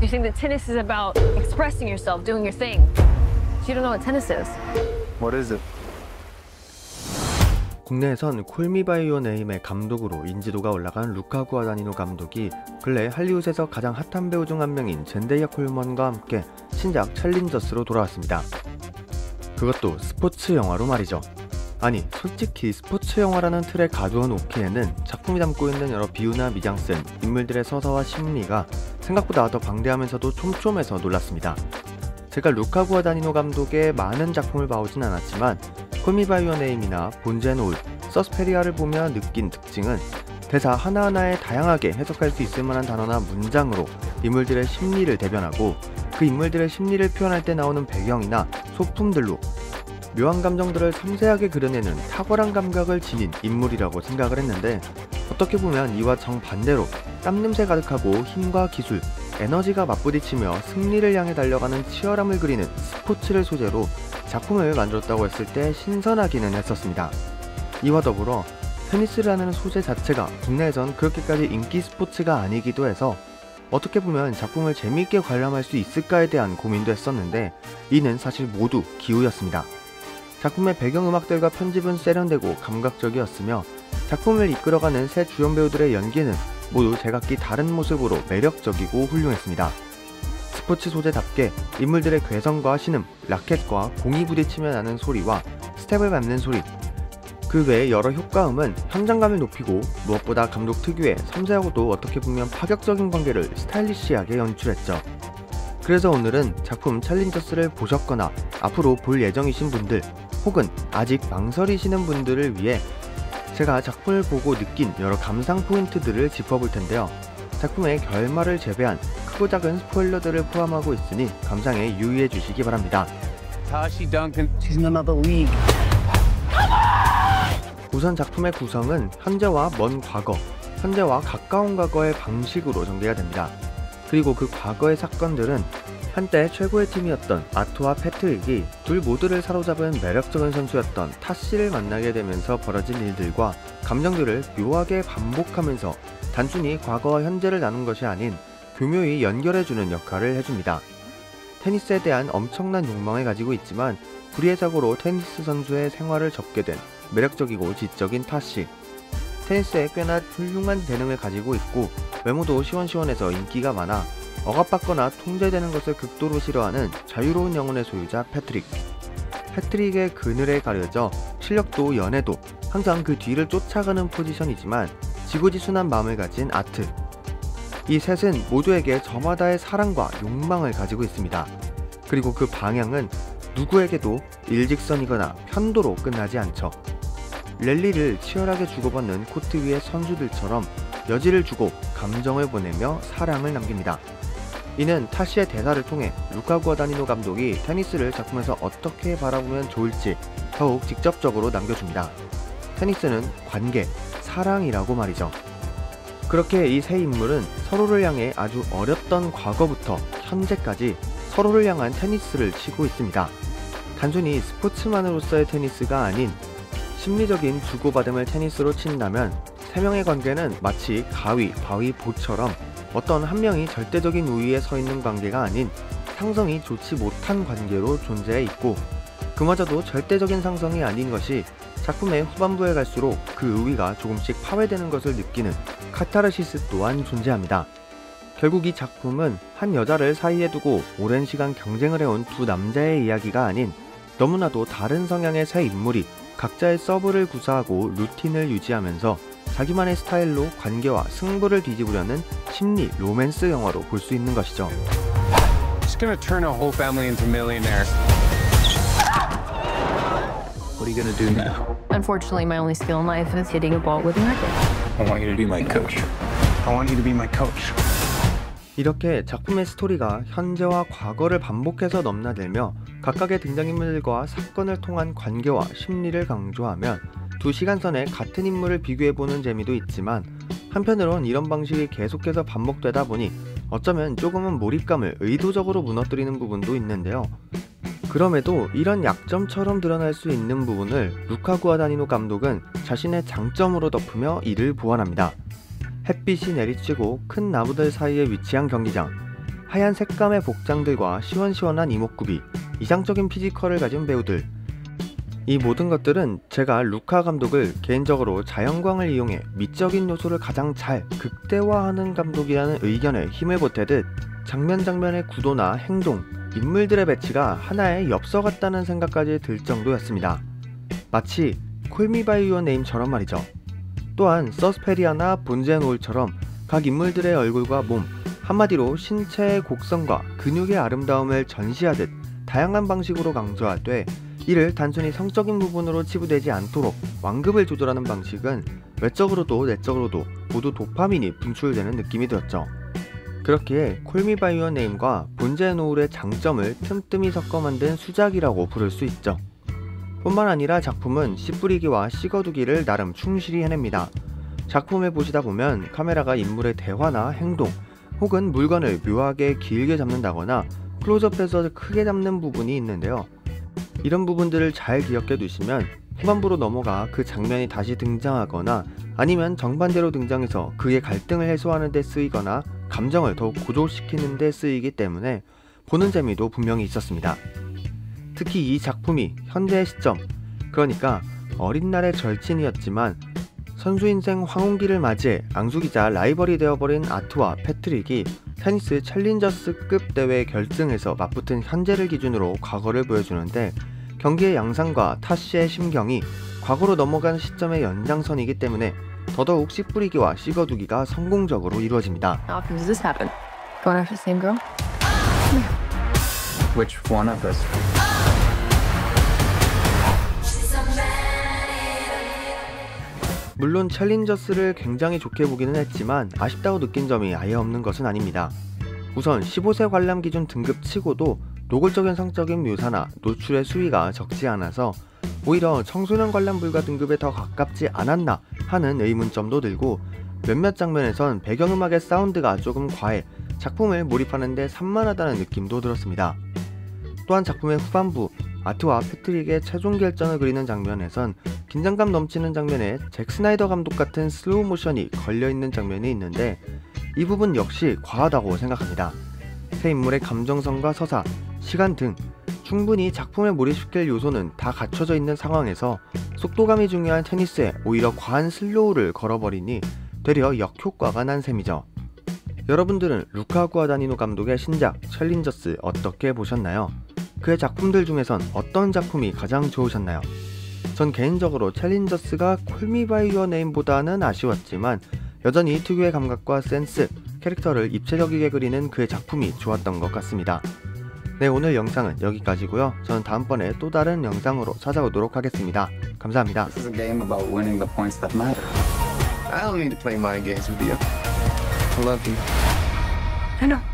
You think that tennis is about expressing yourself, doing your thing. You don't know what tennis is. What is it? 국내에선 콜미 바이 유어 네임의 감독으로 인지도가 올라간 루카 구아다니노 감독이 근래 할리우드에서 가장 핫한 배우 중 한 명인 젠데이아 콜먼과 함께 신작 챌린저스로 돌아왔습니다. 그것도 스포츠 영화로 말이죠. 아니, 솔직히 스포츠 영화라는 틀에 가두어 놓기에는 작품이 담고 있는 여러 비유나 미장센, 인물들의 서사와 심리가 생각보다 더 방대하면서도 촘촘해서 놀랐습니다. 제가 루카 구아다니노 감독의 많은 작품을 봐오진 않았지만 콜미 바이 유어 네임이나 본즈 앤 올, 서스페리아를 보며 느낀 특징은 대사 하나하나에 다양하게 해석할 수 있을 만한 단어나 문장으로 인물들의 심리를 대변하고 그 인물들의 심리를 표현할 때 나오는 배경이나 소품들로 묘한 감정들을 섬세하게 그려내는 탁월한 감각을 지닌 인물이라고 생각을 했는데, 어떻게 보면 이와 정반대로 땀냄새 가득하고 힘과 기술, 에너지가 맞부딪히며 승리를 향해 달려가는 치열함을 그리는 스포츠를 소재로 작품을 만들었다고 했을 때 신선하기는 했었습니다. 이와 더불어 테니스라는 소재 자체가 국내에선 그렇게까지 인기 스포츠가 아니기도 해서 어떻게 보면 작품을 재미있게 관람할 수 있을까에 대한 고민도 했었는데, 이는 사실 모두 기우였습니다. 작품의 배경음악들과 편집은 세련되고 감각적이었으며 작품을 이끌어가는 세 주연 배우들의 연기는 모두 제각기 다른 모습으로 매력적이고 훌륭했습니다. 스포츠 소재답게 인물들의 괴성과 신음, 라켓과 공이 부딪히며 나는 소리와 스텝을 밟는 소리, 그 외의 여러 효과음은 현장감을 높이고 무엇보다 감독 특유의 섬세하고도 어떻게 보면 파격적인 관계를 스타일리시하게 연출했죠. 그래서 오늘은 작품 챌린저스를 보셨거나 앞으로 볼 예정이신 분들 혹은 아직 망설이시는 분들을 위해 제가 작품을 보고 느낀 여러 감상 포인트들을 짚어볼 텐데요. 작품의 결말을 제외한 크고 작은 스포일러들을 포함하고 있으니 감상에 유의해 주시기 바랍니다. Tashi Duncan, she's in another league. 우선 작품의 구성은 현재와 먼 과거, 현재와 가까운 과거의 방식으로 전개가 됩니다. 그리고 그 과거의 사건들은 한때 최고의 팀이었던 아토와 패트릭이 둘 모두를 사로잡은 매력적인 선수였던 타시를 만나게 되면서 벌어진 일들과 감정들을 묘하게 반복하면서 단순히 과거와 현재를 나눈 것이 아닌 교묘히 연결해주는 역할을 해줍니다. 테니스에 대한 엄청난 욕망을 가지고 있지만 불의의 사고로 테니스 선수의 생활을 접게 된 매력적이고 지적인 타시. 테니스에 꽤나 훌륭한 재능을 가지고 있고 외모도 시원시원해서 인기가 많아 억압받거나 통제되는 것을 극도로 싫어하는 자유로운 영혼의 소유자 패트릭. 패트릭의 그늘에 가려져 실력도 연애도 항상 그 뒤를 쫓아가는 포지션이지만 지고지순한 마음을 가진 아트. 이 셋은 모두에게 저마다의 사랑과 욕망을 가지고 있습니다. 그리고 그 방향은 누구에게도 일직선이거나 편도로 끝나지 않죠. 랠리를 치열하게 주고받는 코트 위의 선수들처럼 여지를 주고 감정을 보내며 사랑을 남깁니다. 이는 타시의 대사를 통해 루카 구아다니노 감독이 테니스를 작품에서 어떻게 바라보면 좋을지 더욱 직접적으로 남겨줍니다. 테니스는 관계, 사랑이라고 말이죠. 그렇게 이 세 인물은 서로를 향해 아주 어렸던 과거부터 현재까지 서로를 향한 테니스를 치고 있습니다. 단순히 스포츠만으로서의 테니스가 아닌 심리적인 주고받음을 테니스로 친다면 세 명의 관계는 마치 가위, 바위, 보처럼 어떤 한 명이 절대적인 우위에 서 있는 관계가 아닌 상성이 좋지 못한 관계로 존재해 있고, 그마저도 절대적인 상성이 아닌 것이 작품의 후반부에 갈수록 그 우위가 조금씩 파괴되는 것을 느끼는 카타르시스 또한 존재합니다. 결국 이 작품은 한 여자를 사이에 두고 오랜 시간 경쟁을 해온 두 남자의 이야기가 아닌 너무나도 다른 성향의 세 인물이 각자의 서브를 구사하고 루틴을 유지하면서 자기만의 스타일로 관계와 승부를 뒤집으려는 심리 로맨스 영화로 볼 수 있는 것이죠. She's gonna turn a whole family into millionaires. What are you gonna do now? Unfortunately, my only skill in life is hitting a ball with a racket. I want you to be my coach. I want you to be my coach. 이렇게 작품의 스토리가 현재와 과거를 반복해서 넘나들며 각각의 등장인물들과 사건을 통한 관계와 심리를 강조하면 두 시간선에 같은 인물을 비교해보는 재미도 있지만, 한편으론 이런 방식이 계속해서 반복되다 보니 어쩌면 조금은 몰입감을 의도적으로 무너뜨리는 부분도 있는데요. 그럼에도 이런 약점처럼 드러날 수 있는 부분을 루카 구아다니노 감독은 자신의 장점으로 덮으며 이를 보완합니다. 햇빛이 내리쬐고 큰 나무들 사이에 위치한 경기장, 하얀 색감의 복장들과 시원시원한 이목구비, 이상적인 피지컬을 가진 배우들. 이 모든 것들은 제가 루카 감독을 개인적으로 자연광을 이용해 미적인 요소를 가장 잘 극대화하는 감독이라는 의견에 힘을 보태듯 장면 장면의 구도나 행동, 인물들의 배치가 하나의 엽서 같다는 생각까지 들 정도였습니다. 마치 콜미 바이 유어 네임처럼 말이죠. 또한 서스페리아나 본즈앤올처럼 각 인물들의 얼굴과 몸, 한마디로 신체의 곡선과 근육의 아름다움을 전시하듯 다양한 방식으로 강조하되 이를 단순히 성적인 부분으로 치부되지 않도록 완급을 조절하는 방식은 외적으로도 내적으로도 모두 도파민이 분출되는 느낌이 들었죠. 그렇기에 콜미 바이 유어 네임과 본즈앤올의 장점을 틈틈이 섞어 만든 수작이라고 부를 수 있죠. 뿐만 아니라 작품은 씨 뿌리기와 씨 거두기를 나름 충실히 해냅니다. 작품을 보시다 보면 카메라가 인물의 대화나 행동 혹은 물건을 묘하게 길게 잡는다거나 클로즈업해서 크게 잡는 부분이 있는데요. 이런 부분들을 잘 기억해 두시면 후반부로 넘어가 그 장면이 다시 등장하거나 아니면 정반대로 등장해서 그의 갈등을 해소하는 데 쓰이거나 감정을 더욱 고조시키는 데 쓰이기 때문에 보는 재미도 분명히 있었습니다. 특히 이 작품이 현재의 시점, 그러니까 어린 날의 절친이었지만 선수 인생 황혼기를 맞이해 앙숙이자 라이벌이 되어버린 아트와 패트릭이 테니스 챌린저스급 대회 결승에서 맞붙은 현재를 기준으로 과거를 보여주는데 경기의 양상과 타씨의 심경이 과거로 넘어간 시점의 연장선이기 때문에 더더욱 씨 뿌리기와 씨 거두기가 성공적으로 이루어집니다. How often does this happen? Going after the same girl? Which one of us? 물론 챌린저스를 굉장히 좋게 보기는 했지만 아쉽다고 느낀 점이 아예 없는 것은 아닙니다. 우선 15세 관람 기준 등급 치고도 노골적인 성적인 묘사나 노출의 수위가 적지 않아서 오히려 청소년 관람 불가 등급에 더 가깝지 않았나 하는 의문점도 들고 몇몇 장면에선 배경음악의 사운드가 조금 과해 작품을 몰입하는데 산만하다는 느낌도 들었습니다. 또한 작품의 후반부 아트와 패트릭의 최종 결전을 그리는 장면에선 긴장감 넘치는 장면에 잭 스나이더 감독 같은 슬로우 모션이 걸려있는 장면이 있는데 이 부분 역시 과하다고 생각합니다. 세 인물의 감정선과 서사, 시간 등 충분히 작품에 몰입시킬 요소는 다 갖춰져 있는 상황에서 속도감이 중요한 테니스에 오히려 과한 슬로우를 걸어버리니 되려 역효과가 난 셈이죠. 여러분들은 루카 구아다니노 감독의 신작 챌린저스 어떻게 보셨나요? 그의 작품들 중에선 어떤 작품이 가장 좋으셨나요? 전 개인적으로 챌린저스가 콜미 바이 유어 네임보다는 아쉬웠지만 여전히 특유의 감각과 센스, 캐릭터를 입체적이게 그리는 그의 작품이 좋았던 것 같습니다. 네, 오늘 영상은 여기까지고요. 저는 다음번에 또 다른 영상으로 찾아오도록 하겠습니다. 감사합니다. This is a game about winning the points that matter. I don't need to play mind games with you. I love you. I know.